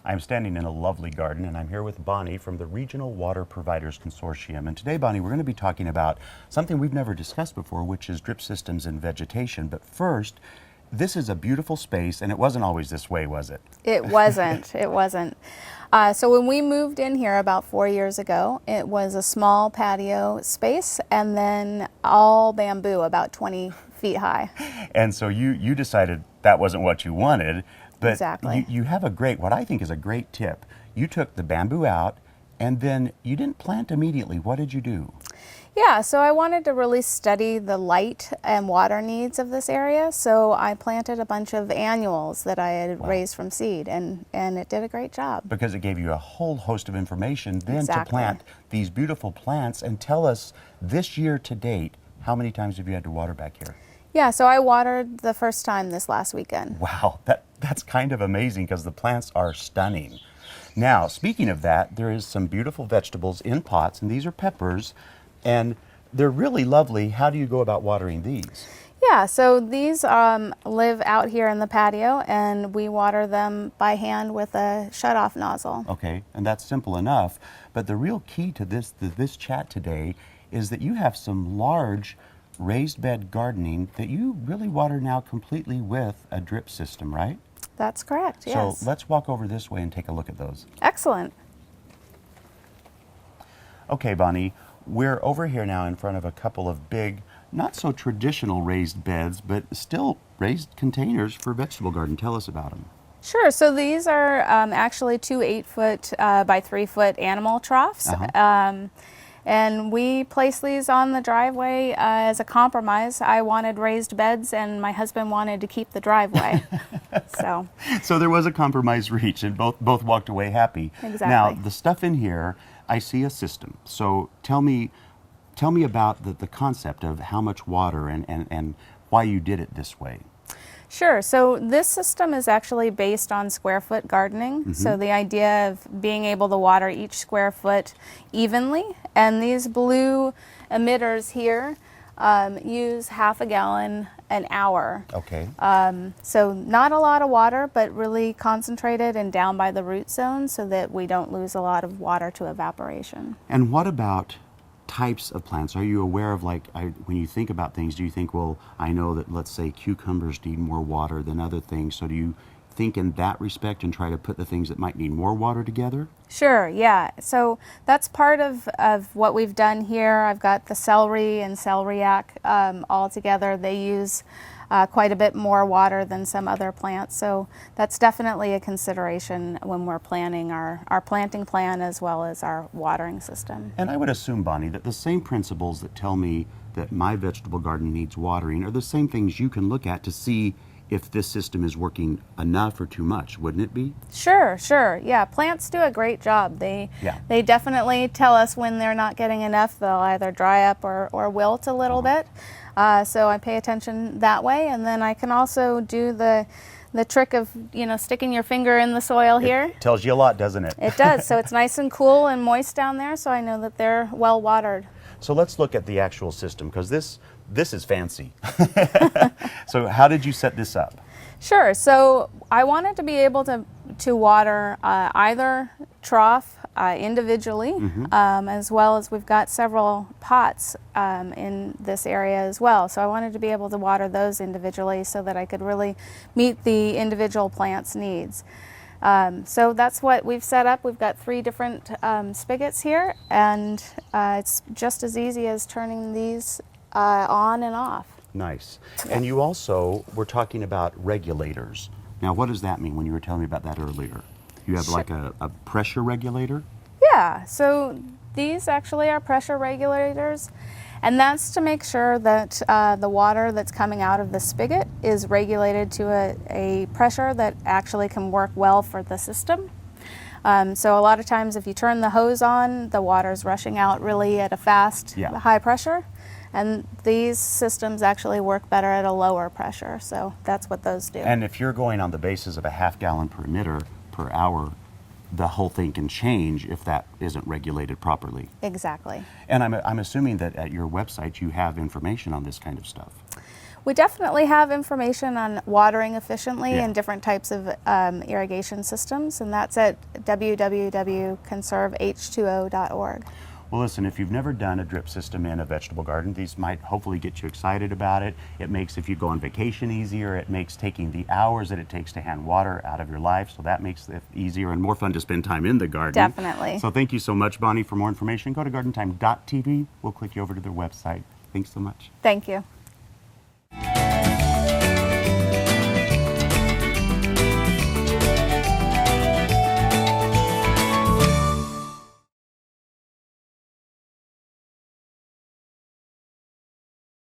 I'm standing in a lovely garden, and I'm here with Bonnie from the Regional Water Providers Consortium. And today, Bonnie, we're going to be talking about something we've never discussed before, which is drip systems and vegetation. But first, this is a beautiful space, and it wasn't always this way, was it? It wasn't. It wasn't. So when we moved in here about 4 years ago, it was a small patio space and then all bamboo, about 20 feet high. And so you decided that wasn't what you wanted, but Exactly. you have what I think is a great tip. You took the bamboo out, and then you didn't plant immediately. What did you do? Yeah, so I wanted to really study the light and water needs of this area, so I planted a bunch of annuals that I had raised from seed, and it did a great job. Because it gave you a whole host of information then to Exactly. plant these beautiful plants. And tell us, this year to date, how many times have you had to water back here? Yeah, so I watered the first time this last weekend. Wow, that's kind of amazing because the plants are stunning. Now, speaking of that, there is some beautiful vegetables in pots, and these are peppers, and they're really lovely. How do you go about watering these? Yeah, so these live out here in the patio, and we water them by hand with a shutoff nozzle. Okay, and that's simple enough, but the real key to this chat today is that you have some large raised bed gardening that you really water now completely with a drip system, right? That's correct, yes. So let's walk over this way and take a look at those. Excellent. Okay, Bonnie, we're over here now in front of a couple of big, not so traditional raised beds, but still raised containers for vegetable garden. Tell us about them. Sure, so these are actually two 8-foot by 3-foot animal troughs. And we place these on the driveway as a compromise. I wanted raised beds, and my husband wanted to keep the driveway. So there was a compromise reached, and both walked away happy. Exactly. Now, the stuff in here, I see a system. So tell me about the concept of how much water and why you did it this way. Sure. So this system is actually based on square foot gardening. So the idea of being able to water each square foot evenly. And these blue emitters here use half a gallon an hour. Okay. So not a lot of water, but really concentrated and down by the root zone so that we don't lose a lot of water to evaporation. And what about types of plants? Are you aware of, when you think about things, do you think, well, I know that, let's say, cucumbers need more water than other things, so do you think in that respect and try to put the things that might need more water together? Sure, yeah. So that's part of what we've done here. I've got the celery and celeriac all together. They use quite a bit more water than some other plants. So that's definitely a consideration when we're planning our planting plan as well as our watering system. And I would assume, Bonnie, that the same principles that tell me that my vegetable garden needs watering are the same things you can look at to see if this system is working enough or too much, wouldn't it be? Sure. Yeah, plants do a great job. They definitely tell us when they're not getting enough. They'll either dry up or wilt a little bit. So I pay attention that way, and then I can also do the trick of sticking your finger in the soil here. It tells you a lot, doesn't it? It does. So it's nice and cool and moist down there, so I know that they're well watered. So let's look at the actual system, because this is fancy. So how did you set this up? Sure. So I wanted to be able to water either trough individually, as well as we've got several pots in this area as well. So I wanted to be able to water those individually so that I could really meet the individual plant's needs. So that's what we've set up. We've got 3 different spigots here, and it's just as easy as turning these on and off. Nice. And you also were talking about regulators. Now, what does that mean when you were telling me about that earlier? You have like a pressure regulator? Yeah, so these actually are pressure regulators, and that's to make sure that the water that's coming out of the spigot is regulated to a pressure that actually can work well for the system. So a lot of times if you turn the hose on, the water's rushing out really at a fast, high pressure. And these systems actually work better at a lower pressure, so that's what those do. And if you're going on the basis of a half gallon per emitter per hour, the whole thing can change if that isn't regulated properly. Exactly. And I'm assuming that at your website you have information on this kind of stuff. We definitely have information on watering efficiently Yeah. and different types of irrigation systems, and that's at www.conserveh2o.org. Well, listen, if you've never done a drip system in a vegetable garden, these might hopefully get you excited about it. It makes, if you go on vacation, easier. It makes taking the hours that it takes to hand water out of your life, so that makes it easier and more fun to spend time in the garden. Definitely. So thank you so much, Bonnie. For more information, go to gardentime.tv. We'll click you over to their website. Thanks so much. Thank you.